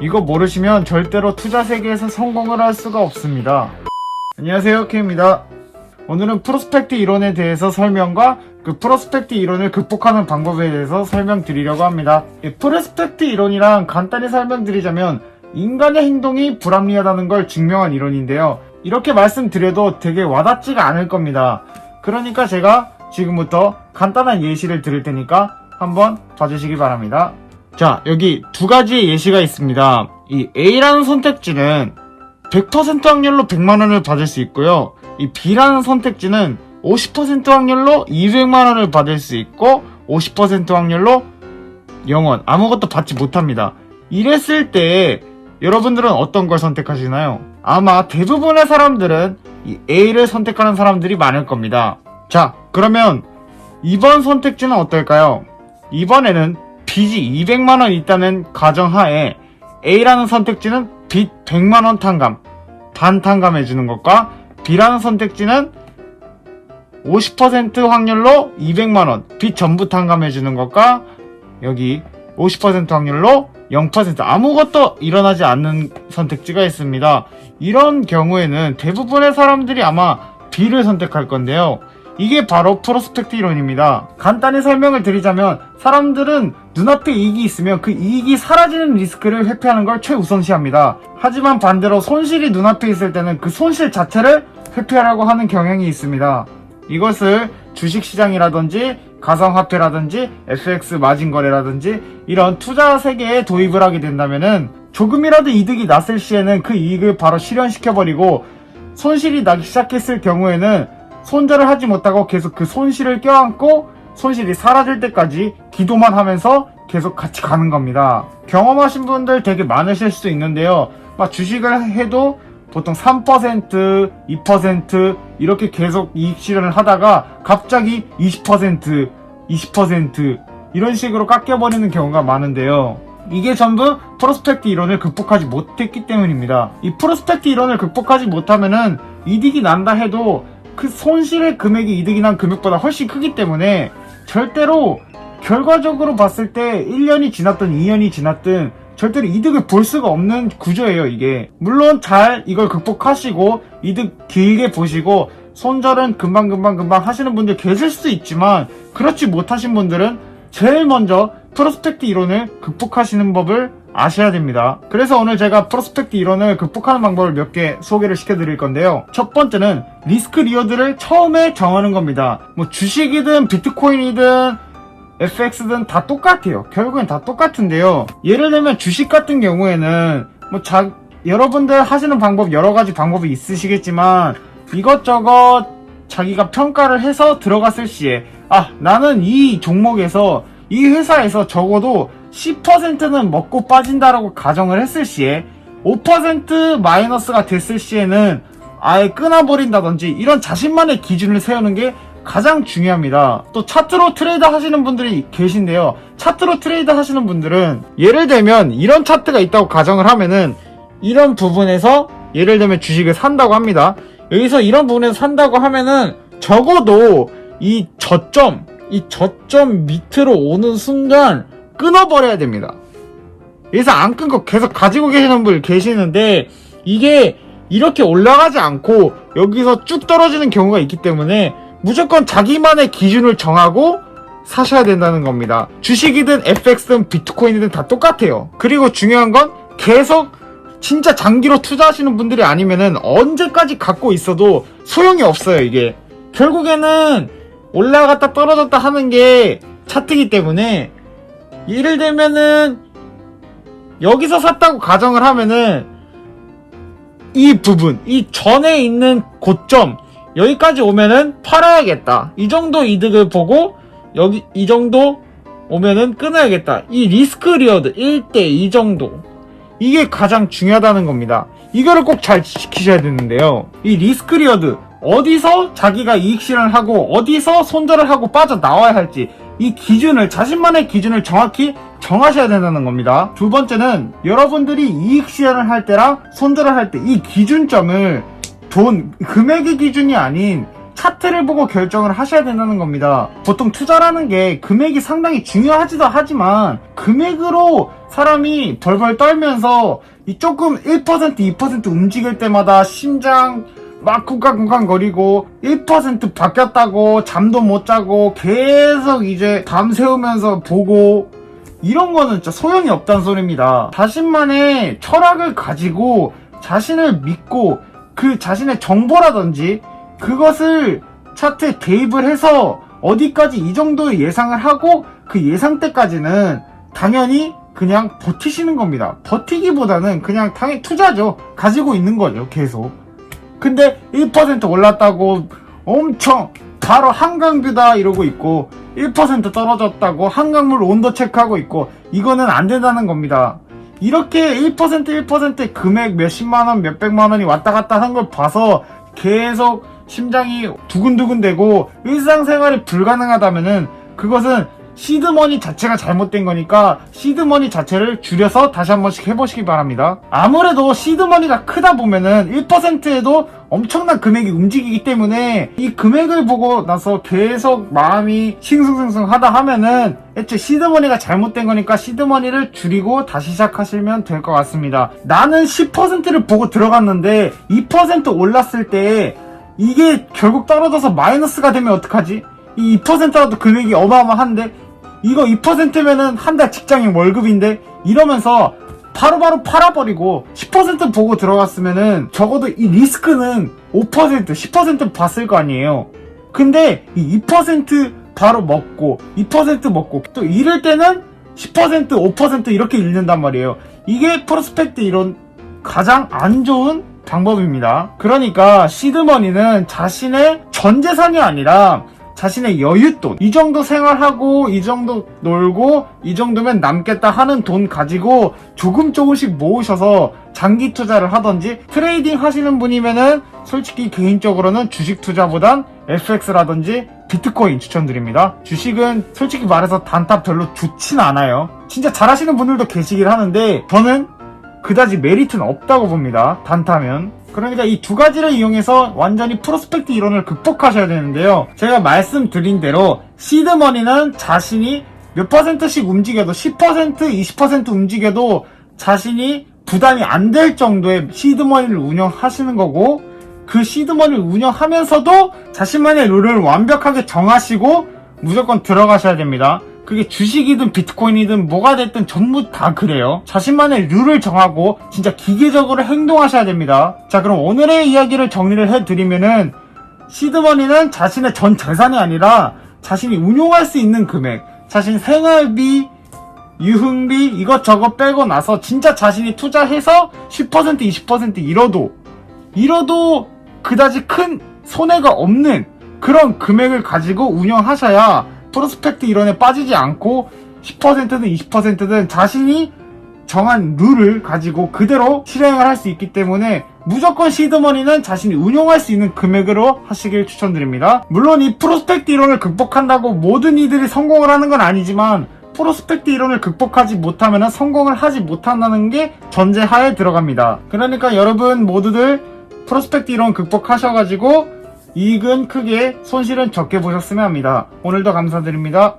이거 모르시면 절대로 투자 세계에서 성공을 할 수가 없습니다. 안녕하세요, K입니다. 오늘은 프로스펙트 이론에 대해서 설명과 그 프로스펙트 이론을 극복하는 방법에 대해서 설명드리려고 합니다. 프로스펙트 이론이랑 간단히 설명드리자면 인간의 행동이 불합리하다는 걸 증명한 이론인데요. 이렇게 말씀드려도 되게 와닿지가 않을 겁니다. 그러니까 제가 지금부터 간단한 예시를 드릴 테니까 한번 봐주시기 바랍니다. 자, 여기 두 가지의 예시가 있습니다. 이 A라는 선택지는 100% 확률로 100만원을 받을 수 있고요. 이 B라는 선택지는 50% 확률로 200만원을 받을 수 있고 50% 확률로 0원, 아무것도 받지 못합니다. 이랬을 때 여러분들은 어떤 걸 선택하시나요? 아마 대부분의 사람들은 이 A를 선택하는 사람들이 많을 겁니다. 자, 그러면 이번 선택지는 어떨까요? 이번에는 빚이 200만원 있다는 가정하에 A라는 선택지는 빚 100만원 탕감, 반 탕감해주는 것과 B라는 선택지는 50% 확률로 200만원, 빚 전부 탕감해주는 것과 여기 50% 확률로 0% 아무것도 일어나지 않는 선택지가 있습니다. 이런 경우에는 대부분의 사람들이 아마 B를 선택할 건데요. 이게 바로 프로스펙트 이론입니다. 간단히 설명을 드리자면 사람들은 눈앞에 이익이 있으면 그 이익이 사라지는 리스크를 회피하는 걸 최우선시합니다. 하지만 반대로 손실이 눈앞에 있을 때는 그 손실 자체를 회피하려고 하는 경향이 있습니다. 이것을 주식시장이라든지 가상화폐라든지 FX 마진거래라든지 이런 투자 세계에 도입을 하게 된다면은 조금이라도 이득이 났을 시에는 그 이익을 바로 실현시켜버리고 손실이 나기 시작했을 경우에는 손절을 하지 못하고 계속 그 손실을 껴안고 손실이 사라질 때까지 기도만 하면서 계속 같이 가는 겁니다. 경험하신 분들 되게 많으실 수도 있는데요. 막 주식을 해도 보통 3%, 2% 이렇게 계속 이익 실현을 하다가 갑자기 20%, 20% 이런 식으로 깎여버리는 경우가 많은데요. 이게 전부 프로스펙트 이론을 극복하지 못했기 때문입니다. 이 프로스펙트 이론을 극복하지 못하면은 이득이 난다 해도 그 손실의 금액이 이득이 난 금액보다 훨씬 크기 때문에 절대로 결과적으로 봤을 때 1년이 지났든 2년이 지났든 절대로 이득을 볼 수가 없는 구조예요, 이게. 물론 잘 이걸 극복하시고 이득 길게 보시고 손절은 금방 하시는 분들 계실 수 있지만 그렇지 못하신 분들은 제일 먼저 프로스펙트 이론을 극복하시는 법을 아셔야 됩니다. 그래서 오늘 제가 프로스펙트 이론을 극복하는 방법을 몇 개 소개를 시켜드릴 건데요. 첫 번째는 리스크 리워드를 처음에 정하는 겁니다. 뭐 주식이든 비트코인이든 FX든 다 똑같아요. 결국엔 다 똑같은데요. 예를 들면 주식 같은 경우에는 뭐 여러분들 하시는 방법 여러 가지 방법이 있으시겠지만 이것저것 자기가 평가를 해서 들어갔을 시에 나는 이 종목에서 이 회사에서 적어도 10%는 먹고 빠진다라고 가정을 했을 시에 5% 마이너스가 됐을 시에는 아예 끊어버린다든지 이런 자신만의 기준을 세우는 게 가장 중요합니다. 또 차트로 트레이드 하시는 분들이 계신데요. 차트로 트레이드 하시는 분들은 예를 들면 이런 차트가 있다고 가정을 하면은 이런 부분에서 예를 들면 주식을 산다고 합니다. 여기서 이런 부분에서 산다고 하면은 적어도 이 저점 밑으로 오는 순간 끊어버려야 됩니다. 여기서 안 끊고 계속 가지고 계시는 분 계시는데 이게 이렇게 올라가지 않고 여기서 쭉 떨어지는 경우가 있기 때문에 무조건 자기만의 기준을 정하고 사셔야 된다는 겁니다. 주식이든 FX든 비트코인이든 다 똑같아요. 그리고 중요한 건 계속 진짜 장기로 투자하시는 분들이 아니면은 언제까지 갖고 있어도 소용이 없어요. 이게 결국에는 올라갔다 떨어졌다 하는 게 차트이기 때문에 예를 들면은 여기서 샀다고 가정을 하면은 이 부분, 이 전에 있는 고점 여기까지 오면은 팔아야겠다. 이 정도 이득을 보고 여기 이 정도 오면은 끊어야겠다. 이 리스크 리워드 1대2 정도. 이게 가장 중요하다는 겁니다. 이거를 꼭 잘 지키셔야 되는데요. 이 리스크 리워드 어디서 자기가 이익 실현을 하고 어디서 손절을 하고 빠져나와야 할지 이 기준을 자신만의 기준을 정확히 정하셔야 된다는 겁니다. 두 번째는 여러분들이 이익 실현을 할 때랑 손절을 할 때 이 기준점을 금액의 기준이 아닌 차트를 보고 결정을 하셔야 된다는 겁니다. 보통 투자라는 게 금액이 상당히 중요하지도 하지만 금액으로 사람이 벌벌 떨면서 이 조금 1%, 2% 움직일 때마다 심장 막 쿵쾅쿵쾅거리고 1% 바뀌었다고 잠도 못 자고 계속 이제 밤새우면서 보고 이런 거는 진짜 소용이 없다는 소리입니다. 자신만의 철학을 가지고 자신을 믿고 그 자신의 정보라든지 그것을 차트에 대입을 해서 어디까지 이 정도의 예상을 하고 그 예상대까지는 당연히 그냥 버티시는 겁니다. 버티기보다는 그냥 당연히 투자죠. 가지고 있는 거죠. 계속. 근데 1% 올랐다고 엄청 바로 한강뷰다 이러고 있고 1% 떨어졌다고 한강물 온도 체크하고 있고 이거는 안 된다는 겁니다. 이렇게 1% 금액 몇십만원 몇백만원이 왔다 갔다 하는 걸 봐서 계속 심장이 두근두근 되고 일상생활이 불가능하다면은 그것은 시드머니 자체가 잘못된 거니까 시드머니 자체를 줄여서 다시 한 번씩 해보시기 바랍니다. 아무래도 시드머니가 크다 보면은 1%에도 엄청난 금액이 움직이기 때문에 이 금액을 보고 나서 계속 마음이 싱숭생숭 하다 하면은 애초에 시드머니가 잘못된 거니까 시드머니를 줄이고 다시 시작하시면 될 것 같습니다. 나는 10%를 보고 들어갔는데 2% 올랐을 때 이게 결국 떨어져서 마이너스가 되면 어떡하지? 이 2%라도 금액이 어마어마한데 이거 2%면은 한 달 직장인 월급인데 이러면서 바로바로 팔아버리고 10% 보고 들어갔으면은 적어도 이 리스크는 5%, 10% 봤을 거 아니에요. 근데 이 2% 바로 먹고 2% 먹고 또 잃을 때는 10%, 5% 이렇게 잃는단 말이에요. 이게 프로스펙트 이론 가장 안 좋은 방법입니다. 그러니까 시드머니는 자신의 전 재산이 아니라 자신의 여윳돈, 이 정도 생활하고 이 정도 놀고 이 정도면 남겠다 하는 돈 가지고 조금씩 모으셔서 장기 투자를 하던지 트레이딩 하시는 분이면은 솔직히 개인적으로는 주식 투자보단 FX라든지 비트코인 추천드립니다. 주식은 솔직히 말해서 단타 별로 좋진 않아요. 진짜 잘하시는 분들도 계시긴 하는데 저는 그다지 메리트는 없다고 봅니다. 단타면. 그러니까 이 두 가지를 이용해서 완전히 프로스펙트 이론을 극복하셔야 되는데요. 제가 말씀드린 대로 시드머니는 자신이 몇 %씩 움직여도 10%, 20% 움직여도 자신이 부담이 안 될 정도의 시드머니를 운영하시는 거고 그 시드머니를 운영하면서도 자신만의 룰을 완벽하게 정하시고 무조건 들어가셔야 됩니다. 그게 주식이든 비트코인이든 뭐가 됐든 전부 다 그래요. 자신만의 룰을 정하고 진짜 기계적으로 행동하셔야 됩니다. 자, 그럼 오늘의 이야기를 정리를 해드리면은 시드머니는 자신의 전 재산이 아니라 자신이 운용할 수 있는 금액, 자신 생활비, 유흥비 이것저것 빼고 나서 진짜 자신이 투자해서 10%, 20% 잃어도 그다지 큰 손해가 없는 그런 금액을 가지고 운영하셔야 프로스펙트 이론에 빠지지 않고 10%든 20%든 자신이 정한 룰을 가지고 그대로 실행을 할 수 있기 때문에 무조건 시드머니는 자신이 운용할 수 있는 금액으로 하시길 추천드립니다. 물론 이 프로스펙트 이론을 극복한다고 모든 이들이 성공을 하는 건 아니지만 프로스펙트 이론을 극복하지 못하면 성공을 하지 못한다는 게 전제하에 들어갑니다. 그러니까 여러분 모두들 프로스펙트 이론 극복하셔가지고 이익은 크게 손실은 적게 보셨으면 합니다. 오늘도 감사드립니다.